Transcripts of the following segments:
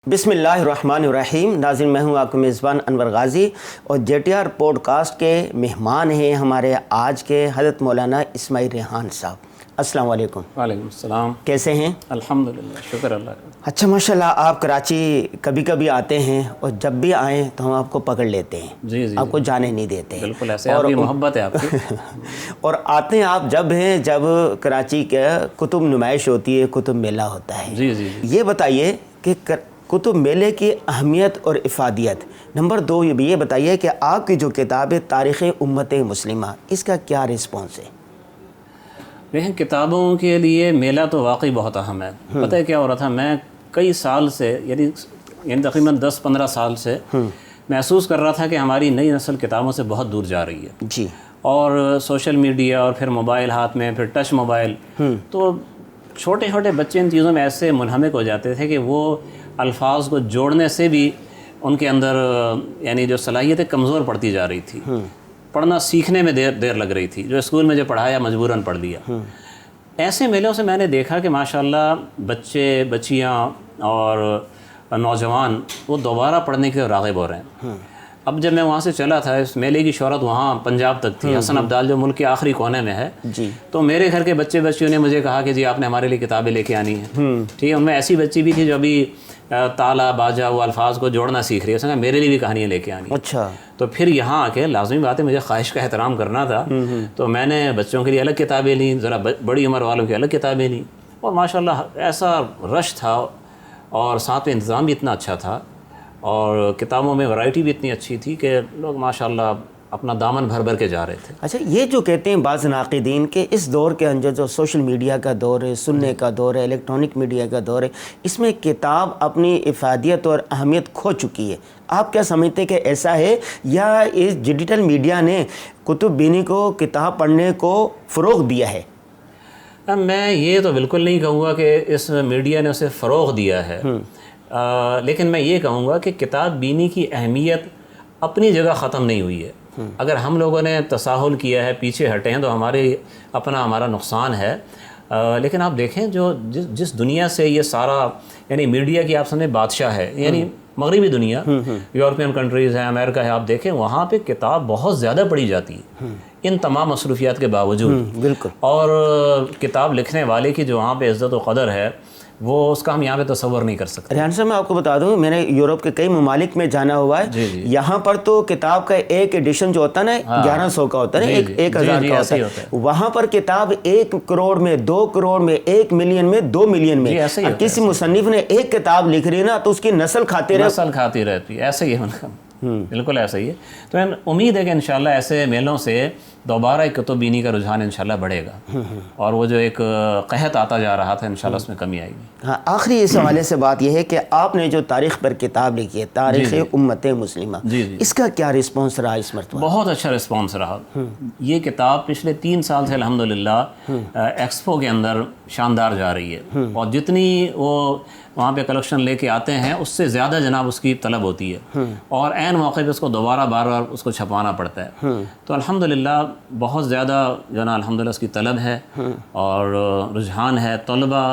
بسم اللہ الرحمن الرحیم۔ ناظرین، میں ہوں آپ کا میزبان انور غازی اور JTR پوڈ کاسٹ کے مہمان ہیں ہمارے آج کے حضرت مولانا اسماعیل ریحان صاحب۔ السلام علیکم۔ وعلیکم السلام۔ کیسے ہیں؟ الحمدللہ، شکر اللہ کا۔ اچھا، ماشاءاللہ آپ کراچی کبھی کبھی آتے ہیں اور جب بھی آئیں تو ہم آپ کو پکڑ لیتے ہیں، جی آپ کو جانے نہیں دیتے۔ بالکل ایسے، آپ کی محبت ہے آپ کی۔ اور آتے ہیں آپ جب ہیں جب کراچی کے کتب نمائش ہوتی ہے، کتب میلہ ہوتا ہے۔ جی جی جی۔ یہ بتائیے کہ کتب میلے کی اہمیت اور افادیت۔ نمبر 2 یہ بتائیے کہ آپ کی جو کتاب ہے تاریخ امت مسلمہ، اس کا کیا رسپانس ہے؟ دیکھیں، کتابوں کے لیے میلہ تو واقعی بہت اہم ہے۔ پتہ ہے کیا ہو رہا تھا، میں کئی سال سے یعنی تقریباً 10-15 سال سے محسوس کر رہا تھا کہ ہماری نئی نسل کتابوں سے بہت دور جا رہی ہے۔ جی۔ اور سوشل میڈیا اور پھر موبائل ہاتھ میں، پھر ٹچ موبائل، تو چھوٹے چھوٹے بچے ان چیزوں میں ایسے منہمک ہو جاتے تھے کہ وہ الفاظ کو جوڑنے سے بھی ان کے اندر یعنی جو صلاحیتیں کمزور پڑتی جا رہی تھی۔ پڑھنا سیکھنے میں دیر لگ رہی تھی، جو اسکول میں جو پڑھایا مجبوراً پڑھ لیا۔ ایسے میلوں سے میں نے دیکھا کہ ماشاءاللہ بچے، بچیاں اور نوجوان وہ دوبارہ پڑھنے کے راغب ہو رہے ہیں۔ اب جب میں وہاں سے چلا تھا، اس میلے کی شہرت وہاں پنجاب تک تھی، حسن عبدال جو ملک کے آخری کونے میں ہے، تو میرے گھر کے بچے بچیوں نے مجھے کہا کہ جی آپ نے ہمارے لیے کتابیں لے کے آنی ہیں۔ ٹھیک ہے، ان میں ایسی بچی بھی تھی جو ابھی تالا باجا وہ الفاظ کو جوڑنا سیکھ رہی ہے، اس نے کہا میرے لیے بھی کہانیاں لے کے آنی ہیں۔ اچھا۔ تو پھر یہاں آ کے لازمی بات ہے، مجھے خواہش کا احترام کرنا تھا، تو میں نے بچوں کے لیے الگ کتابیں لیں، ذرا بڑی عمر والوں کی الگ کتابیں لیں، اور ماشاءاللہ ایسا رش تھا اور ساتھ میں انتظام بھی اتنا اچھا تھا اور کتابوں میں ورائٹی بھی اتنی اچھی تھی کہ لوگ ماشاءاللہ اپنا دامن بھر بھر کے جا رہے تھے۔ اچھا، یہ جو کہتے ہیں بعض ناقدین کہ اس دور کے اندر جو سوشل میڈیا کا دور ہے، سننے کا دور ہے، الیکٹرانک میڈیا کا دور ہے، اس میں کتاب اپنی افادیت اور اہمیت کھو چکی ہے، آپ کیا سمجھتے ہیں کہ ایسا ہے یا اس ڈیجیٹل میڈیا نے کتب بینی کو، کتاب پڑھنے کو فروغ دیا ہے؟ میں یہ تو بالکل نہیں کہوں گا کہ اس میڈیا نے اسے فروغ دیا ہے، لیکن میں یہ کہوں گا کہ کتاب بینی کی اہمیت اپنی جگہ ختم نہیں ہوئی ہے۔ اگر ہم لوگوں نے تساہل کیا ہے، پیچھے ہٹے ہیں، تو ہمارا نقصان ہے۔ لیکن آپ دیکھیں جو جس دنیا سے یہ سارا یعنی میڈیا کی آپ سمجھیں بادشاہ ہے، یعنی مغربی دنیا، یورپین کنٹریز ہیں، امریکہ ہے، آپ دیکھیں وہاں پہ کتاب بہت زیادہ پڑھی جاتی ہے ان تمام مصروفیات کے باوجود۔ بالکل۔ اور کتاب لکھنے والے کی جو وہاں پہ عزت و قدر ہے، وہ اس کا ہم یہاں پہ تصور نہیں کر سکتے۔ ریحان صاحب، میں آپ کو بتا دوں، میں نے یورپ کے کئی ممالک میں جانا ہوا ہے، یہاں پر تو کتاب کا ایک ایڈیشن جو ہوتا ہے نا 1100 کا ہوتا ہے نا، 1000 کا ہوتا ہے، وہاں پر کتاب 1 کروڑ میں، 2 کروڑ میں، 1 ملین میں، 2 ملین میں، کسی مصنف نے ایک کتاب لکھ رہی ہے نا تو اس کی نسل کھاتی رہتی ہے۔ ایسا ہی ہے، بالکل ایسا ہی ہے۔ تو امید ہے کہ انشاءاللہ ایسے میلوں سے دوبارہ ایک کتب بینی کا رجحان انشاءاللہ بڑھے گا، اور وہ جو ایک قحط آتا جا رہا تھا انشاءاللہ اس میں کمی آئے گی۔ ہاں، آخری اس حوالے سے بات یہ ہے کہ آپ نے جو تاریخ پر کتاب لکھی ہے، تاریخ امت مسلمہ، اس کا کیا رسپانس رہا اس مرتبہ؟ بہت اچھا رسپانس رہا۔ یہ کتاب پچھلے 3 سال سے الحمدللہ ایکسپو کے اندر شاندار جا رہی ہے، اور جتنی وہ وہاں پہ کلیکشن لے کے آتے ہیں اس سے زیادہ جناب اس کی طلب ہوتی ہے، اور عین موقع پہ اس کو دوبارہ بار بار اس کو چھپوانا پڑتا ہے۔ تو الحمدللہ بہت زیادہ جو نا الحمدللہ اس کی طلب ہے اور رجحان ہے، طلبہ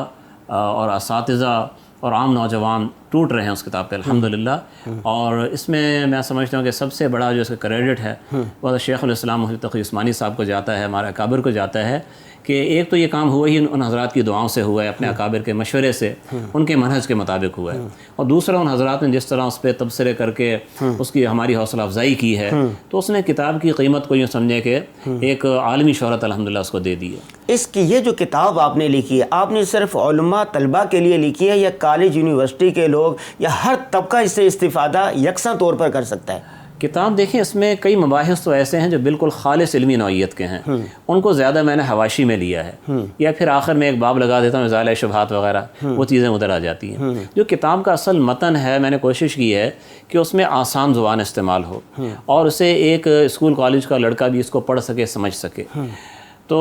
اور اساتذہ اور عام نوجوان ٹوٹ رہے ہیں اس کتاب پہ الحمدللہ۔ اور اس میں سمجھتا ہوں کہ سب سے بڑا جو اس کا کریڈٹ ہے وہ شیخ الاسلام مفتی تقی عثمانی صاحب کو جاتا ہے، ہمارے اکابر کو جاتا ہے، کہ ایک تو یہ کام ہوا ہی ان حضرات کی دعاؤں سے ہوا ہے، اپنے اکابر کے مشورے سے، ان کے منہج کے مطابق ہوا ہے، اور دوسرا ان حضرات نے جس طرح اس پہ تبصرے کر کے اس کی ہماری حوصلہ افزائی کی ہے، تو اس نے کتاب کی قیمت کو یوں سمجھے کہ ایک عالمی شہرت الحمدللہ اس کو دے دی ہے۔ اس کی یہ جو کتاب آپ نے لکھی ہے، آپ نے صرف علماء طلباء کے لیے لکھی ہے یا کالج یونیورسٹی کے لوگ یا ہر طبقہ اس سے استفادہ یکساں طور پر کر سکتا ہے؟ کتاب دیکھیں، اس میں کئی مباحث تو ایسے ہیں جو بالکل خالص علمی نوعیت کے ہیں، ان کو زیادہ میں نے حواشی میں لیا ہے، یا پھر آخر میں ایک باب لگا دیتا ہوں ازالہ شبہات وغیرہ، وہ چیزیں ادھر آ جاتی ہیں۔ جو کتاب کا اصل متن ہے، میں نے کوشش کی ہے کہ اس میں آسان زبان استعمال ہو، اور اسے ایک اسکول کالج کا لڑکا بھی اس کو پڑھ سکے، سمجھ سکے۔ تو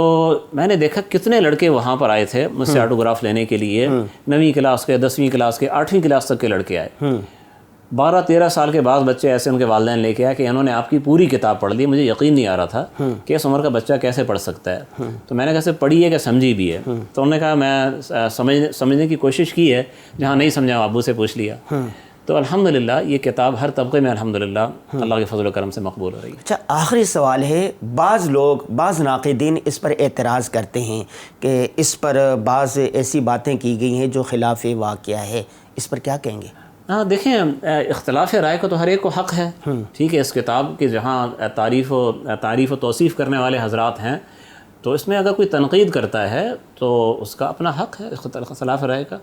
میں نے دیکھا کتنے لڑکے وہاں پر آئے تھے مجھ سے آٹوگراف لینے کے لیے، 9ویں کلاس کے، 10ویں کلاس کے، 8ویں کلاس تک کے لڑکے آئے، 12-13 سال کے بعد بچے ایسے ان کے والدین لے کے آئے کہ انہوں نے آپ کی پوری کتاب پڑھ لی، مجھے یقین نہیں آ رہا تھا کہ اس عمر کا بچہ کیسے پڑھ سکتا ہے. تو میں نے کہا پڑھی ہے کہ سمجھی بھی ہے؟ تو انہوں نے کہا میں سمجھنے کی کوشش کی ہے، جہاں نہیں سمجھا ابو سے پوچھ لیا. تو الحمدللہ یہ کتاب ہر طبقے میں الحمدللہ اللہ کے فضل و کرم سے مقبول ہو رہی ہے. اچھا، آخری سوال ہے، بعض ناقدین اس پر اعتراض کرتے ہیں کہ اس پر بعض ایسی باتیں کی گئی ہیں جو خلاف واقعہ ہے، اس پر کیا کہیں گے؟ ہاں دیکھیں، اختلاف رائے کا تو ہر ایک کو حق ہے. ٹھیک ہے، اس کتاب کے جہاں تعریف و توصیف کرنے والے حضرات ہیں، تو اس میں اگر کوئی تنقید کرتا ہے تو اس کا اپنا حق ہے اختلاف رائے کا.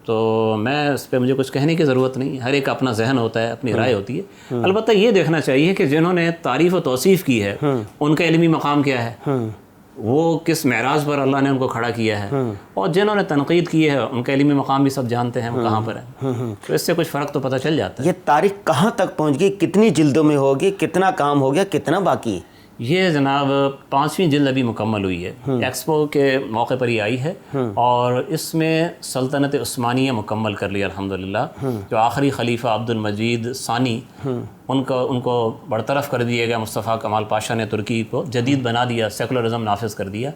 تو میں اس پہ مجھے کچھ کہنے کی ضرورت نہیں، ہر ایک کا اپنا ذہن ہوتا ہے، اپنی رائے ہوتی ہے. البتہ یہ دیکھنا چاہیے کہ جنہوں نے تعریف و توصیف کی ہے ان کا علمی مقام کیا ہے، وہ کس معراج پر اللہ نے ان کو کھڑا کیا ہے، اور جنہوں نے تنقید کی ہے ان کا علمی مقام بھی سب جانتے ہیں وہ کہاں پر ہے. تو اس سے کچھ فرق تو پتہ چل جاتا ہے. یہ تاریخ کہاں تک پہنچ گئی، کتنی جلدوں میں ہوگی، کتنا کام ہو گیا، کتنا باقی ہے؟ یہ جناب 5ویں جلد ابھی مکمل ہوئی ہے، ایکسپو کے موقع پر ہی آئی ہے، اور اس میں سلطنت عثمانیہ مکمل کر لی الحمدللہ. جو آخری خلیفہ عبد المجید ثانی ان کو برطرف کر دیا گیا، مصطفیٰ کمال پاشا نے ترکی کو جدید بنا دیا، سیکولرزم نافذ کر دیا.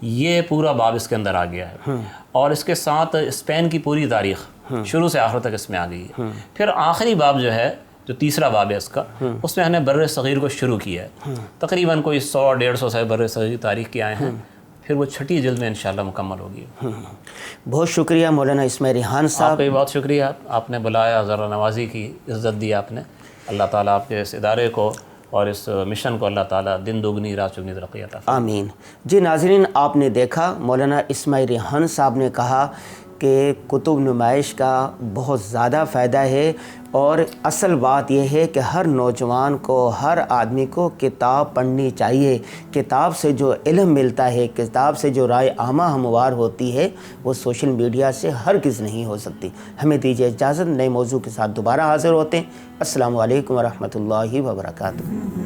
یہ پورا باب اس کے اندر آ گیا ہے، اور اس کے ساتھ اسپین کی پوری تاریخ شروع سے آخر تک اس میں آ گئی ہے. پھر آخری باب جو ہے، جو تیسرا باب ہے اس کا، اس میں ہم نے بر صغیر کو شروع کیا ہے. تقریباً کوئی 100-150 سے بر صغیر کی تاریخ کے آئے ہیں. پھر وہ 6ٹھی جلد میں انشاءاللہ مکمل ہوگی. بہت شکریہ مولانا اسماعیل ریحان صاحب. آپ کا بھی بہت شکریہ، آپ نے بلایا، ذرا نوازی کی، عزت دی آپ نے. اللہ تعالیٰ آپ کے اس ادارے کو اور اس مشن کو اللہ تعالیٰ دن دوگنی رات چگنی ترقی عطا فرمائے. آمین. جی ناظرین، آپ نے دیکھا مولانا اسماعیل ریحان صاحب نے کہا کہ کتب نمائش کا بہت زیادہ فائدہ ہے، اور اصل بات یہ ہے کہ ہر نوجوان کو، ہر آدمی کو کتاب پڑھنی چاہیے. کتاب سے جو علم ملتا ہے، کتاب سے جو رائے عامہ ہموار ہوتی ہے، وہ سوشل میڈیا سے ہرگز نہیں ہو سکتی. ہمیں دیجیے اجازت، نئے موضوع کے ساتھ دوبارہ حاضر ہوتے ہیں. السلام علیکم ورحمۃ اللہ وبرکاتہ.